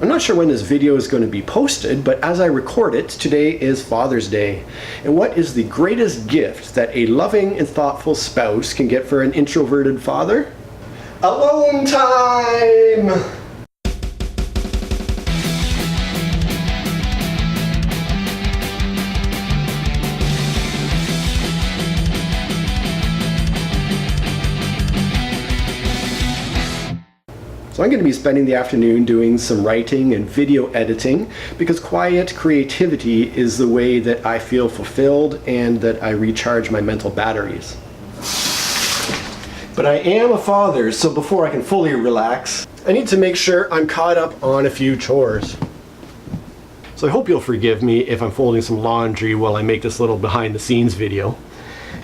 I'm not sure when this video is going to be posted, but as I record it, today is Father's Day. And what is the greatest gift that a loving and thoughtful spouse can get for an introverted father? Alone time! So I'm going to be spending the afternoon doing some writing and video editing because quiet creativity is the way that I feel fulfilled and that I recharge my mental batteries. But I am a father, so before I can fully relax, I need to make sure I'm caught up on a few chores. So I hope you'll forgive me if I'm folding some laundry while I make this little behind the scenes video.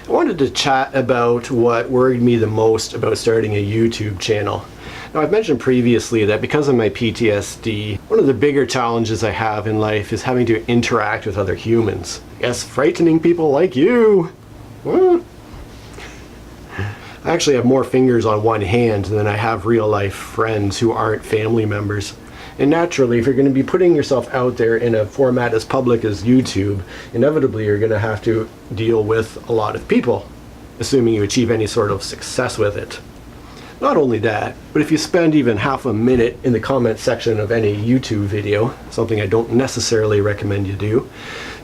I wanted to chat about what worried me the most about starting a YouTube channel. Now, I've mentioned previously that because of my PTSD, one of the bigger challenges I have in life is having to interact with other humans. Yes, frightening people like you. I actually have more fingers on one hand than I have real-life friends who aren't family members. And naturally, if you're going to be putting yourself out there in a format as public as YouTube, inevitably you're going to have to deal with a lot of people, assuming you achieve any sort of success with it. Not only that, but if you spend even half a minute in the comment section of any YouTube video, something I don't necessarily recommend you do,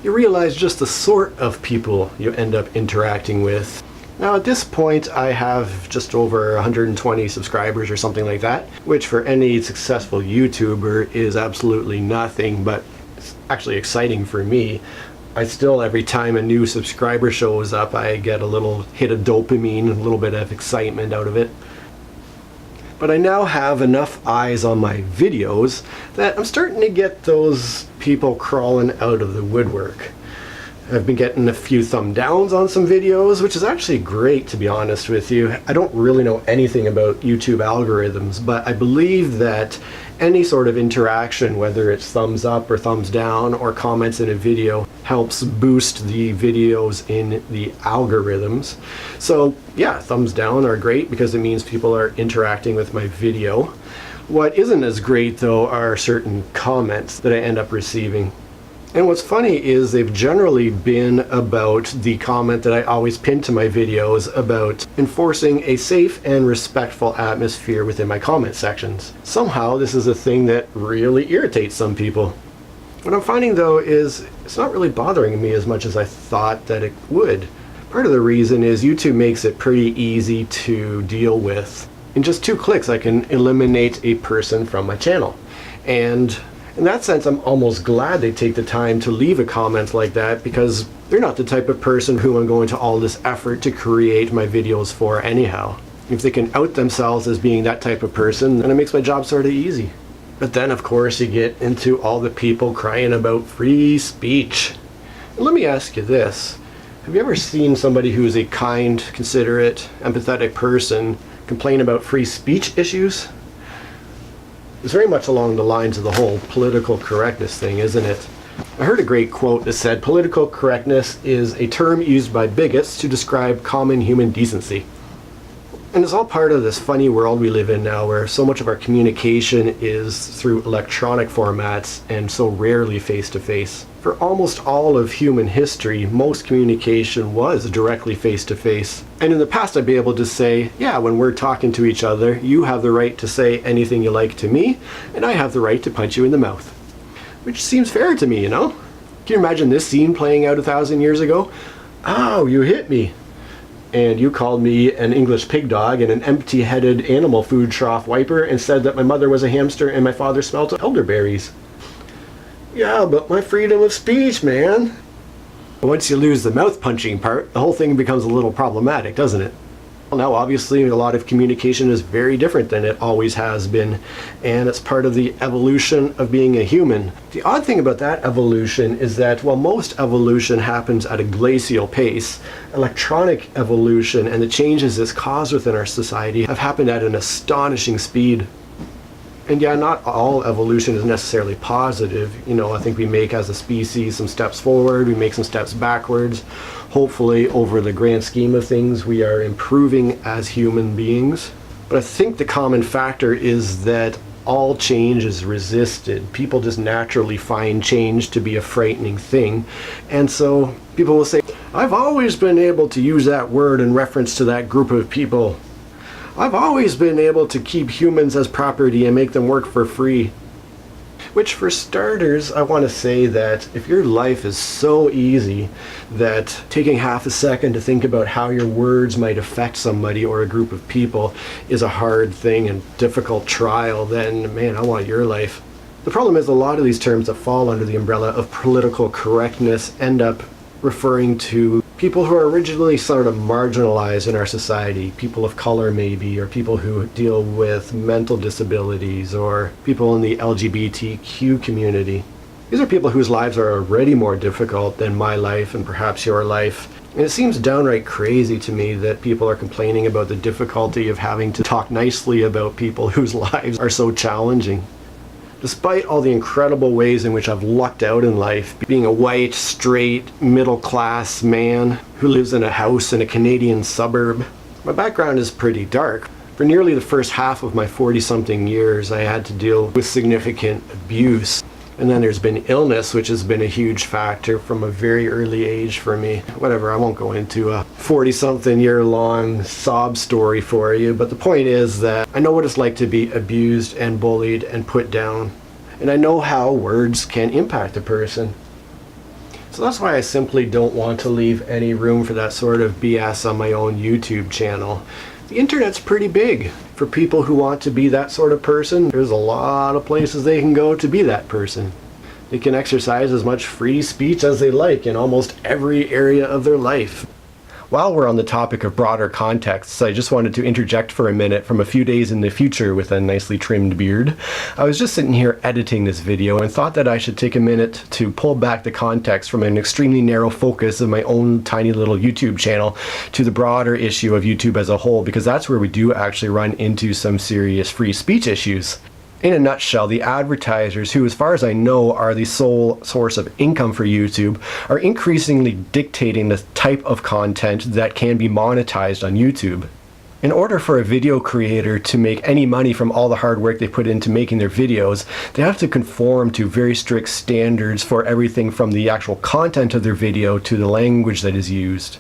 you realize just the sort of people you end up interacting with. Now at this point I have just over 120 subscribers or something like that, which for any successful YouTuber is absolutely nothing, but it's actually exciting for me. I still, every time a new subscriber shows up, I get a little hit of dopamine, a little bit of excitement out of it. But I now have enough eyes on my videos that I'm starting to get those people crawling out of the woodwork. I've been getting a few thumb downs on some videos, which is actually great, to be honest with you. I don't really know anything about YouTube algorithms, but I believe that any sort of interaction, whether it's thumbs up or thumbs down or comments in a video, helps boost the videos in the algorithms. So yeah, thumbs down are great because it means people are interacting with my video. What isn't as great though are certain comments that I end up receiving. And what's funny is they've generally been about the comment that I always pin to my videos about enforcing a safe and respectful atmosphere within my comment sections. Somehow this is a thing that really irritates some people. What I'm finding though is it's not really bothering me as much as I thought that it would. Part of the reason is YouTube makes it pretty easy to deal with. In just 2 clicks I can eliminate a person from my channel. And in that sense, I'm almost glad they take the time to leave a comment like that because they're not the type of person who I'm going to all this effort to create my videos for anyhow. If they can out themselves as being that type of person, then it makes my job sort of easy. But then, of course, you get into all the people crying about free speech. And let me ask you this. Have you ever seen somebody who is a kind, considerate, empathetic person complain about free speech issues? It's very much along the lines of the whole political correctness thing, isn't it? I heard a great quote that said, "Political correctness is a term used by bigots to describe common human decency." And it's all part of this funny world we live in now where so much of our communication is through electronic formats and so rarely face-to-face. For almost all of human history, most communication was directly face-to-face. And in the past I'd be able to say, yeah, when we're talking to each other, you have the right to say anything you like to me, and I have the right to punch you in the mouth. Which seems fair to me, you know? Can you imagine this scene playing out 1,000 years ago? "Ow, you hit me." And you called me an English pig dog and an empty-headed animal food trough wiper and said that my mother was a hamster and my father smelled of elderberries. Yeah, but my freedom of speech, man. Once you lose the mouth punching part, the whole thing becomes a little problematic, doesn't it? Well, now obviously a lot of communication is very different than it always has been, and it's part of the evolution of being a human. The odd thing about that evolution is that while most evolution happens at a glacial pace, electronic evolution and the changes it's caused within our society have happened at an astonishing speed. And yeah, not all evolution is necessarily positive. You know, I think we make as a species some steps forward, we make some steps backwards. Hopefully, over the grand scheme of things, we are improving as human beings. But I think the common factor is that all change is resisted. People just naturally find change to be a frightening thing. And so people will say, I've always been able to use that word in reference to that group of people. I've always been able to keep humans as property and make them work for free. Which, for starters, I want to say that if your life is so easy that taking half a second to think about how your words might affect somebody or a group of people is a hard thing and difficult trial, then man, I want your life. The problem is a lot of these terms that fall under the umbrella of political correctness end up referring to people who are originally sort of marginalized in our society, people of color maybe, or people who deal with mental disabilities, or people in the LGBTQ community. These are people whose lives are already more difficult than my life and perhaps your life. And it seems downright crazy to me that people are complaining about the difficulty of having to talk nicely about people whose lives are so challenging. Despite all the incredible ways in which I've lucked out in life, being a white, straight, middle-class man who lives in a house in a Canadian suburb, my background is pretty dark. For nearly the first half of my 40-something years, I had to deal with significant abuse. And then there's been illness, which has been a huge factor from a very early age for me. Whatever, I won't go into a 40-something year long sob story for you, but the point is that I know what it's like to be abused and bullied and put down. And I know how words can impact a person. So that's why I simply don't want to leave any room for that sort of BS on my own YouTube channel. The internet's pretty big. For people who want to be that sort of person, there's a lot of places they can go to be that person. They can exercise as much free speech as they like in almost every area of their life. While we're on the topic of broader contexts, I just wanted to interject for a minute from a few days in the future with a nicely trimmed beard. I was just sitting here editing this video and thought that I should take a minute to pull back the context from an extremely narrow focus of my own tiny little YouTube channel to the broader issue of YouTube as a whole, because that's where we do actually run into some serious free speech issues. In a nutshell, the advertisers, who as far as I know are the sole source of income for YouTube, are increasingly dictating the type of content that can be monetized on YouTube. In order for a video creator to make any money from all the hard work they put into making their videos, they have to conform to very strict standards for everything from the actual content of their video to the language that is used.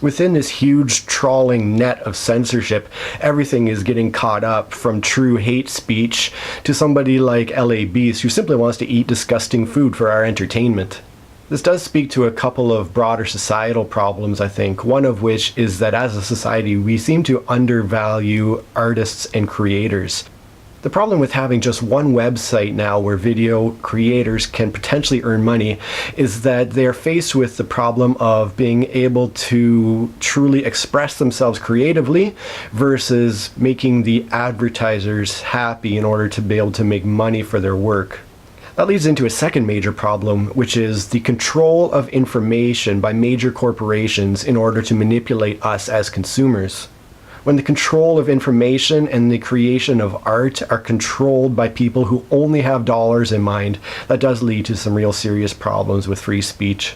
Within this huge trawling net of censorship, everything is getting caught up, from true hate speech to somebody like LA Beast who simply wants to eat disgusting food for our entertainment. This does speak to a couple of broader societal problems, I think, one of which is that as a society we seem to undervalue artists and creators. The problem with having just one website now where video creators can potentially earn money is that they're faced with the problem of being able to truly express themselves creatively versus making the advertisers happy in order to be able to make money for their work. That leads into a second major problem, which is the control of information by major corporations in order to manipulate us as consumers. When the control of information and the creation of art are controlled by people who only have dollars in mind, that does lead to some real serious problems with free speech.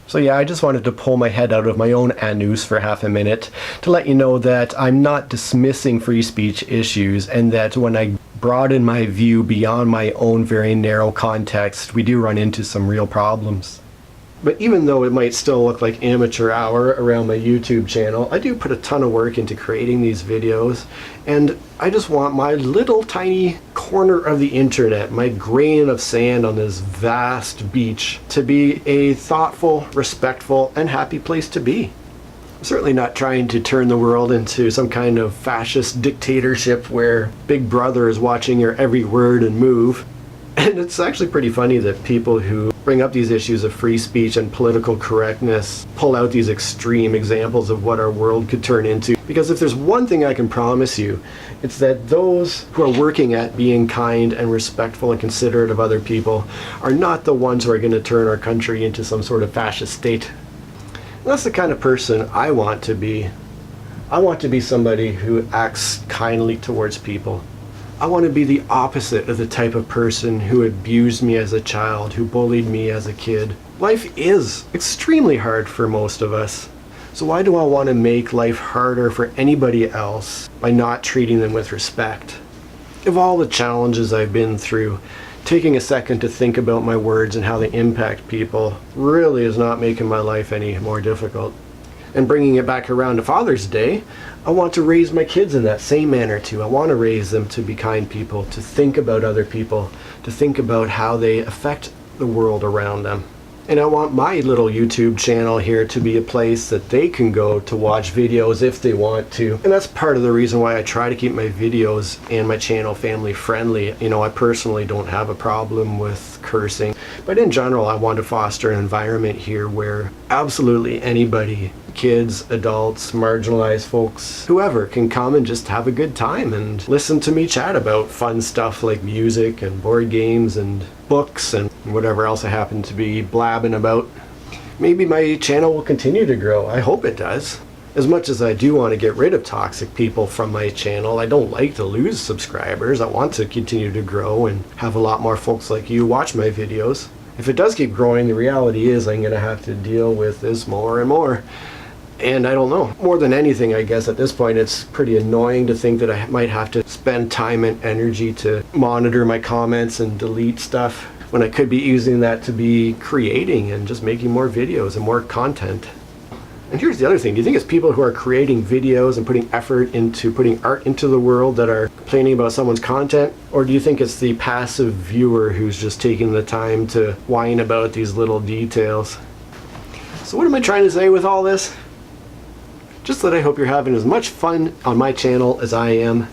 So yeah, I just wanted to pull my head out of my own anus for half a minute to let you know that I'm not dismissing free speech issues, and that when I broaden my view beyond my own very narrow context, we do run into some real problems. But even though it might still look like amateur hour around my YouTube channel, I do put a ton of work into creating these videos, and I just want my little tiny corner of the internet, my grain of sand on this vast beach, to be a thoughtful, respectful, and happy place to be. I'm certainly not trying to turn the world into some kind of fascist dictatorship where Big Brother is watching your every word and move. And it's actually pretty funny that people who bring up these issues of free speech and political correctness pull out these extreme examples of what our world could turn into. Because if there's one thing I can promise you, it's that those who are working at being kind and respectful and considerate of other people are not the ones who are going to turn our country into some sort of fascist state. And that's the kind of person I want to be. I want to be somebody who acts kindly towards people. I want to be the opposite of the type of person who abused me as a child, who bullied me as a kid. Life is extremely hard for most of us. So why do I want to make life harder for anybody else by not treating them with respect? Of all the challenges I've been through, taking a second to think about my words and how they impact people really is not making my life any more difficult. And bringing it back around to Father's Day, I want to raise my kids in that same manner too. I want to raise them to be kind people, to think about other people, to think about how they affect the world around them. And I want my little YouTube channel here to be a place that they can go to watch videos if they want to. And that's part of the reason why I try to keep my videos and my channel family friendly. You know, I personally don't have a problem with cursing, but in general, I want to foster an environment here where absolutely anybody, kids, adults, marginalized folks, whoever, can come and just have a good time and listen to me chat about fun stuff like music and board games and books and whatever else I happen to be blabbing about. Maybe my channel will continue to grow. I hope it does. As much as I do want to get rid of toxic people from my channel, I don't like to lose subscribers. I want to continue to grow and have a lot more folks like you watch my videos. If it does keep growing, the reality is I'm going to have to deal with this more and more. And I don't know. More than anything, I guess at this point, it's pretty annoying to think that I might have to spend time and energy to monitor my comments and delete stuff when I could be using that to be creating and just making more videos and more content. And here's the other thing. Do you think it's people who are creating videos and putting effort into putting art into the world that are complaining about someone's content? Or do you think it's the passive viewer who's just taking the time to whine about these little details? So what am I trying to say with all this? Just that I hope you're having as much fun on my channel as I am.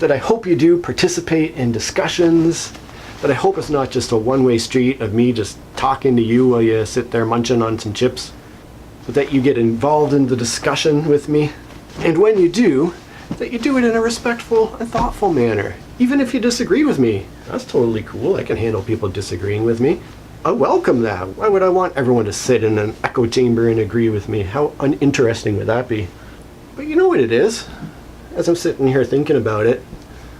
That I hope you do participate in discussions. That I hope it's not just a one-way street of me just talking to you while you sit there munching on some chips. But that you get involved in the discussion with me. And when you do, that you do it in a respectful and thoughtful manner. Even if you disagree with me. That's totally cool. I can handle people disagreeing with me. I welcome that. Why would I want everyone to sit in an echo chamber and agree with me? How uninteresting would that be? But you know what it is? As I'm sitting here thinking about it,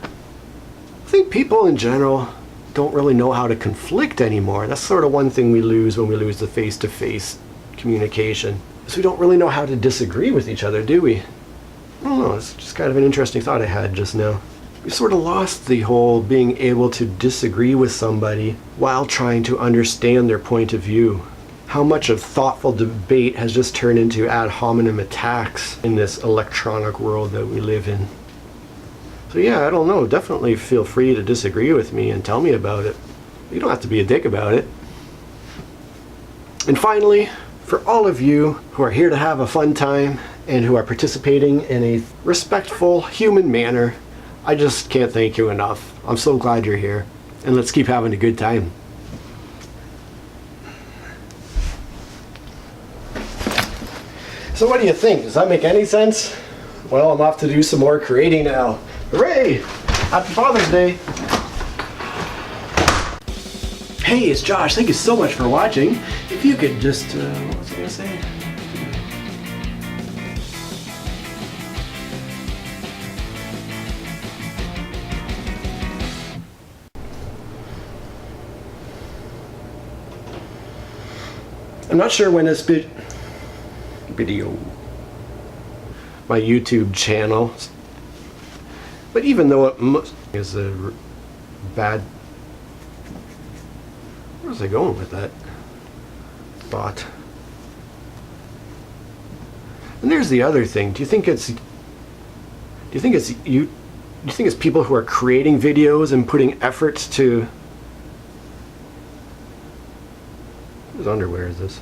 I think people in general don't really know how to conflict anymore. That's sort of one thing we lose when we lose the face-to-face communication. Is we don't really know how to disagree with each other, do we? I don't know, it's just kind of an interesting thought I had just now. We sort of lost the whole being able to disagree with somebody while trying to understand their point of view. How much of thoughtful debate has just turned into ad hominem attacks in this electronic world that we live in. So yeah, I don't know, definitely feel free to disagree with me and tell me about it. You don't have to be a dick about it. And finally, for all of you who are here to have a fun time and who are participating in a respectful, human manner, I just can't thank you enough. I'm so glad you're here, and let's keep having a good time. So what do you think? Does that make any sense? Well, I'm off to do some more creating now. Hooray! Happy Father's Day! Hey, it's Josh. Thank you so much for watching. If you could just, what was I gonna say? I'm not sure when this video, my YouTube channel, but even though it is a bad, where was I going with that thought? And there's the other thing. Do you think it's people who are creating videos and putting efforts to, whose underwear is this?